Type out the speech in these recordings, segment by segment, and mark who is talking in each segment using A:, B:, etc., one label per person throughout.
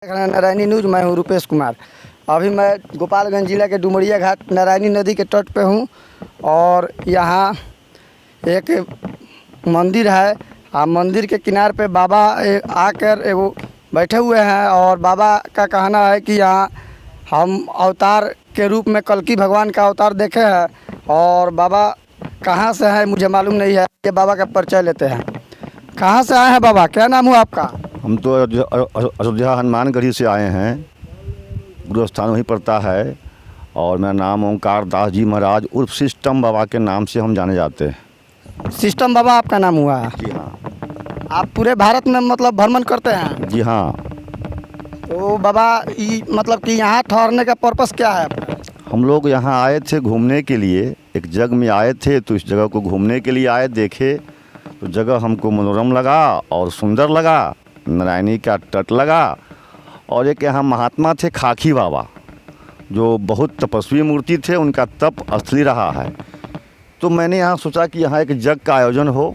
A: Narayani news. मैं हूँ रुपेश कुमार। अभी मैं गोपालगंज जिला के डुमरिया घाट नारायणी नदी के तट पे हूँ और यहाँ एक मंदिर है। मंदिर के किनारे पे बाबा आकर एगो बैठे हुए हैं और बाबा का कहना है कि यहाँ हम अवतार के रूप में कल्कि भगवान का अवतार देखे हैं। और बाबा कहाँ से हैं मुझे मालूम नहीं है। ये बाबा का परिचय लेते हैं। कहाँ से आए हैं बाबा, क्या नाम हुआ आपका?
B: हम तो अयोध्या हनुमानगढ़ी से आए हैं। गुरु स्थान वहीं पड़ता है और मेरा नाम ओंकार दास जी महाराज उर्फ सिस्टम बाबा के नाम से हम जाने जाते हैं।
A: सिस्टम बाबा आपका नाम हुआ है?
B: जी हाँ।
A: आप पूरे भारत में मतलब भ्रमण करते हैं?
B: जी हाँ।
A: तो बाबा मतलब कि यहाँ ठहरने का पर्पस क्या है आपका?
B: हम लोग यहाँ आए थे घूमने के लिए, एक जगह में आए थे तो इस जगह को घूमने के लिए आए, देखे तो जगह हमको मनोरम लगा और सुंदर लगा। नारायणी का तट लगा और एक यहाँ महात्मा थे खाकी बाबा जो बहुत तपस्वी मूर्ति थे, उनका तप असली रहा है। तो मैंने यहाँ सोचा कि यहाँ एक जग का आयोजन हो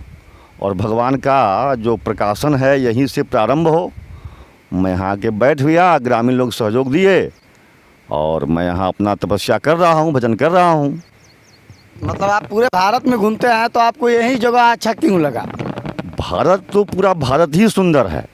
B: और भगवान का जो प्रकाशन है यहीं से प्रारंभ हो। मैं यहाँ आके बैठ गया, ग्रामीण लोग सहयोग दिए और मैं यहाँ अपना तपस्या कर रहा हूँ, भजन कर रहा हूँ।
A: मतलब आप पूरे भारत में घूमते हैं तो आपको यही जगह अच्छा क्यों लगा?
B: भारत तो पूरा भारत ही सुंदर है,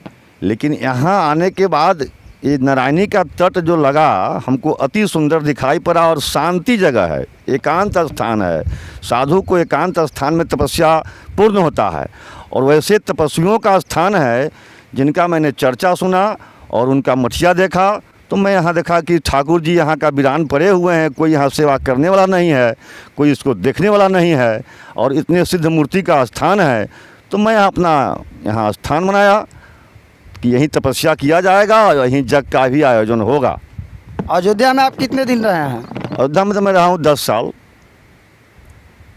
B: लेकिन यहाँ आने के बाद ये नारायणी का तट जो लगा हमको अति सुंदर दिखाई पड़ा और शांति जगह है, एकांत स्थान है। साधु को एकांत स्थान में तपस्या पूर्ण होता है और वैसे तपस्वियों का स्थान है जिनका मैंने चर्चा सुना और उनका मठिया देखा। तो मैं यहाँ देखा कि ठाकुर जी यहाँ का वीरान पड़े हुए हैं, कोई यहाँ सेवा करने वाला नहीं है, कोई इसको देखने वाला नहीं है और इतने सिद्ध मूर्ति का स्थान है। तो मैं अपना यहाँ स्थान बनाया कि यहीं तपस्या किया जाएगा और यहीं जग का भी आयोजन होगा।
A: अयोध्या में आप कितने दिन रहे हैं?
B: अयोध्या में तो मैं रहा हूँ 10 साल।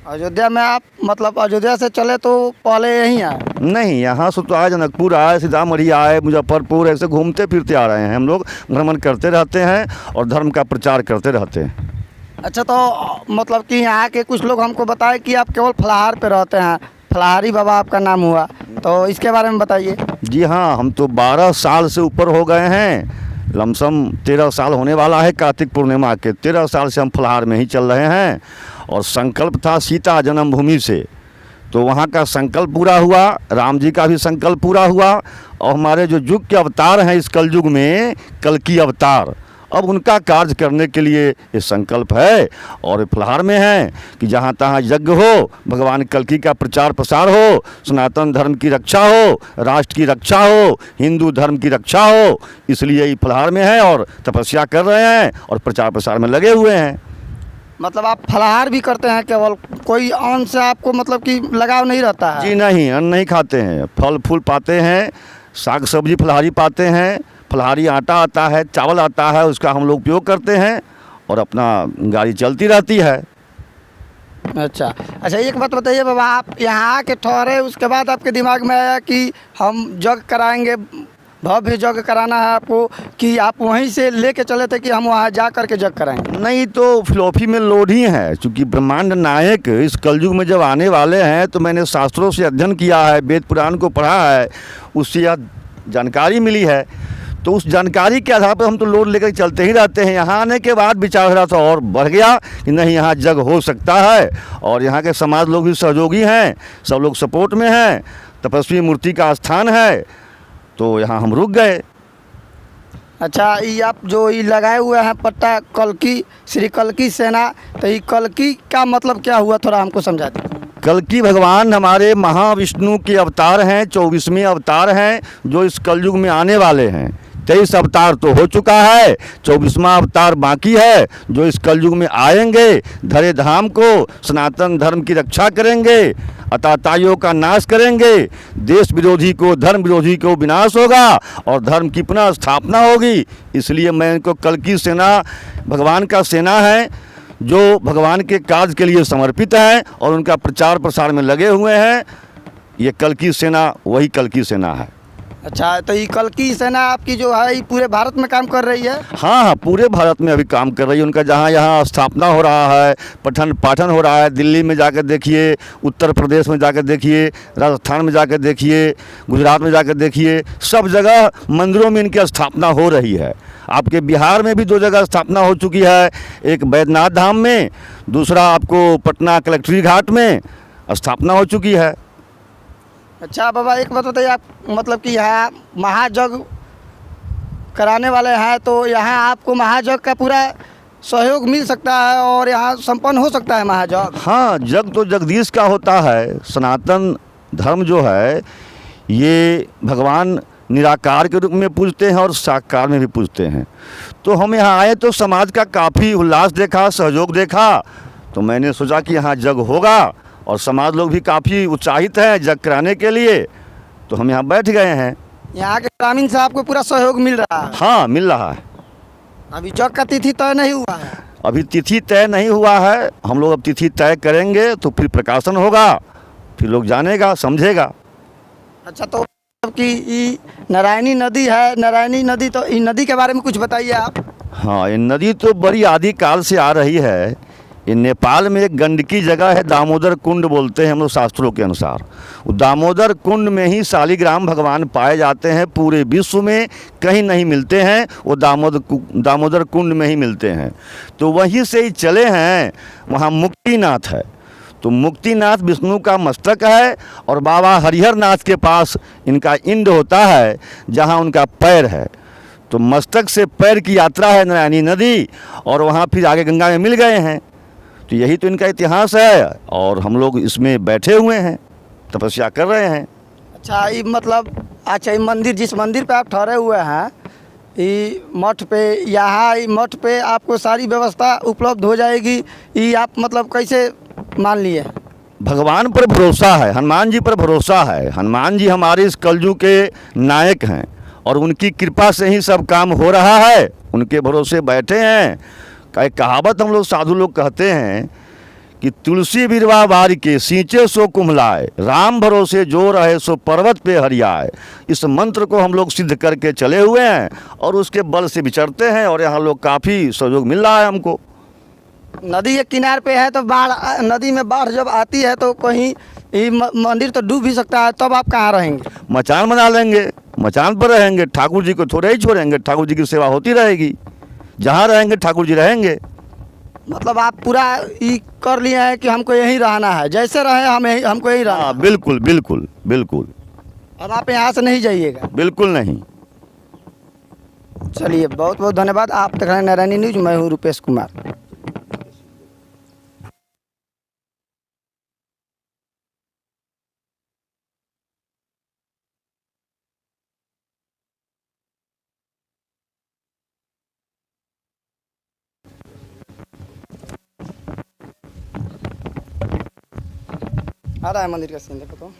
A: अयोध्या में आप मतलब अयोध्या से चले तो पहले यहीं आए?
B: नहीं, यहाँ से तो आए, जनकपुर आए, सीतामढ़ी आए, मुजफ्फरपुर, ऐसे घूमते फिरते आ रहे हैं। हम लोग भ्रमण करते रहते हैं और धर्म का प्रचार करते रहते हैं।
A: अच्छा, तो मतलब कि यहाँ के कुछ लोग हमको बताए कि आप केवल फलाहार पे रहते हैं, फलाहारी बाबा आपका नाम हुआ, तो इसके बारे में बताइए।
B: जी हाँ, हम तो 12 साल से ऊपर हो गए हैं। लमसम 13 साल होने वाला है कार्तिक पूर्णिमा के। 13 साल से हम फलाहार में ही चल रहे हैं और संकल्प था सीता जन्मभूमि से, तो वहाँ का संकल्प पूरा हुआ, राम जी का भी संकल्प पूरा हुआ और हमारे जो युग के अवतार हैं इस कलयुग में, कल्कि अवतार, अब उनका कार्य करने के लिए ये संकल्प है और फलाहार में है कि जहाँ तहाँ यज्ञ हो, भगवान कल्कि का प्रचार प्रसार हो, सनातन धर्म की रक्षा हो, राष्ट्र की रक्षा हो, हिंदू धर्म की रक्षा हो, इसलिए ये फलाहार में है और तपस्या कर रहे हैं और प्रचार प्रसार में लगे हुए हैं।
A: मतलब आप फलाहार भी करते हैं केवल, कोई अन्न से आपको मतलब कि लगाव नहीं रहता है?
B: जी नहीं, अन्न नहीं खाते हैं, फल फूल पाते हैं, साग सब्जी फलाहारी पाते हैं, फलाहारी आटा आता है, चावल आता है, उसका हम लोग उपयोग करते हैं और अपना गाड़ी चलती रहती है।
A: अच्छा, एक बात बताइए बाबा, आप यहाँ आके ठहरे उसके बाद आपके दिमाग में आया कि हम जग कराएंगे, भव्य जग कराना है आपको, कि आप वहीं से लेके चले थे कि हम वहाँ जा कर के जग कराएंगे?
B: नहीं, तो फिलॉसफी में लोड ही है, क्योंकि ब्रह्मांड नायक इस कलयुग में जब आने वाले हैं तो मैंने शास्त्रों से अध्ययन किया है, वेद पुराण को पढ़ा है, उससे यह जानकारी मिली है। तो उस जानकारी के आधार पर हम तो लोड लेकर चलते ही रहते हैं। यहाँ आने के बाद विचार रहा था और बढ़ गया कि नहीं, यहाँ जग हो सकता है और यहाँ के समाज लोग भी सहयोगी हैं, सब लोग सपोर्ट में हैं, तपस्वी मूर्ति का स्थान है, तो यहाँ हम रुक गए।
A: अच्छा, ये आप जो ये लगाए हुए हैं पट्टा कल्कि, श्री कल्कि सेना, तो ये कल्कि का मतलब क्या हुआ, थोड़ा हमको समझा दीजिए।
B: कल्कि भगवान हमारे महाविष्णु के अवतार हैं, 24वें अवतार हैं जो इस कलयुग में आने वाले हैं। 23 अवतार तो हो चुका है, 24वां अवतार बाकी है जो इस कलयुग में आएंगे, धरे धाम को, सनातन धर्म की रक्षा करेंगे, अताताइयों का नाश करेंगे, देश विरोधी को, धर्म विरोधी को विनाश होगा और धर्म की पुनः स्थापना होगी। इसलिए मैं इनको कल्कि सेना, भगवान का सेना है जो भगवान के कार्य के लिए समर्पित है और उनका प्रचार प्रसार में लगे हुए हैं। ये कल्कि सेना वही कल्कि सेना है।
A: अच्छा, तो ये कल की सेना आपकी जो है ये पूरे भारत में काम कर रही है?
B: हाँ हाँ, पूरे भारत में अभी काम कर रही है। उनका जहाँ यहाँ स्थापना हो रहा है, पठन पाठन हो रहा है, दिल्ली में जाकर देखिए, उत्तर प्रदेश में जाकर देखिए, राजस्थान में जाकर देखिए, गुजरात में जाकर देखिए, सब जगह मंदिरों में इनकी स्थापना हो रही है। आपके बिहार में भी 2 जगह स्थापना हो चुकी है, एक बैद्यनाथ धाम में, दूसरा आपको पटना कलेक्ट्री घाट में स्थापना हो चुकी है।
A: अच्छा बाबा, एक बात बताइए, आप मतलब कि यहाँ महायज्ञ कराने वाले हैं, तो यहाँ आपको महायज्ञ का पूरा सहयोग मिल सकता है और यहाँ संपन्न हो सकता है महायज्ञ?
B: हाँ, जग तो जगदीश का होता है। सनातन धर्म जो है ये भगवान निराकार के रूप में पूजते हैं और साकार में भी पूजते हैं। तो हम यहाँ आए तो समाज का काफ़ी उल्लास देखा, सहयोग देखा, तो मैंने सोचा कि यहाँ जग होगा और समाज लोग भी काफ़ी उत्साहित हैं जग कराने के लिए, तो हम यहाँ बैठ गए हैं।
A: यहाँ के ग्रामीण से आपको पूरा सहयोग मिल रहा है?
B: हाँ, मिल रहा है।
A: अभी जग का तिथि तय नहीं हुआ है?
B: अभी तिथि तय नहीं हुआ है, हम लोग अब तिथि तय करेंगे तो फिर प्रकाशन होगा, फिर लोग जानेगा समझेगा।
A: अच्छा, तो कि ये नारायणी नदी है, नारायणी नदी, तो इस नदी के बारे में कुछ बताइए आप।
B: हाँ, ये नदी तो बड़ी आदिकाल से आ रही है। ये नेपाल में एक गंडकी जगह है, दामोदर कुंड बोलते हैं हम लोग शास्त्रों के अनुसार। वो दामोदर कुंड में ही शालिग्राम भगवान पाए जाते हैं, पूरे विश्व में कहीं नहीं मिलते हैं, वो दामोदर कुंड में ही मिलते हैं। तो वहीं से ही चले हैं, वहाँ मुक्तिनाथ है। तो मुक्तिनाथ विष्णु का मस्तक है और बाबा हरिहर नाथ के पास इनका इंड होता है, जहाँ उनका पैर है। तो मस्तक से पैर की यात्रा है नारायणी नदी, और वहाँ फिर आगे गंगा में मिल गए हैं। तो यही तो इनका इतिहास है और हम लोग इसमें बैठे हुए हैं, तपस्या कर रहे हैं।
A: अच्छा, ये मतलब, अच्छा ये मंदिर, जिस मंदिर पे आप ठहरे हुए हैं, ये मठ पे, यहाँ ये मठ पे आपको सारी व्यवस्था उपलब्ध हो जाएगी, ये आप मतलब कैसे मान लिए?
B: भगवान पर भरोसा है, हनुमान जी पर भरोसा है। हनुमान जी हमारे इस कलयुग के नायक हैं और उनकी कृपा से ही सब काम हो रहा है, उनके भरोसे बैठे हैं। एक कहावत हम लोग साधु लोग कहते हैं कि तुलसी बिरवा बार के सींचे सो कुम्हलाए, राम भरोसे जो रहे सो पर्वत पे हरियाए। इस मंत्र को हम लोग सिद्ध करके चले हुए हैं और उसके बल से विचरते हैं और यहाँ लोग काफ़ी सहयोग मिल रहा है हमको।
A: नदी के किनारे पे है, तो बाढ़, नदी में बाढ़ जब आती है तो कहीं ये मंदिर तो डूब भी सकता है, तब आप कहाँ रहेंगे?
B: मचान बना लेंगे, मचान पर रहेंगे। ठाकुर जी को थोड़े ही छोड़ेंगे, ठाकुर जी की सेवा होती रहेगी, जहाँ रहेंगे ठाकुर जी रहेंगे।
A: मतलब आप पूरा ये कर लिए हैं कि हमको यहीं रहना है, जैसे रहे हमको यहीं रहना है।
B: हाँ, बिल्कुल बिल्कुल बिल्कुल।
A: अब आप यहाँ से नहीं जाइएगा?
B: बिल्कुल नहीं।
A: चलिए, बहुत बहुत धन्यवाद। आप देख रहे हैं नारायणी न्यूज, मैं हूँ रुपेश कुमार। आ रहा है मंदिर का सीन, देखो तो।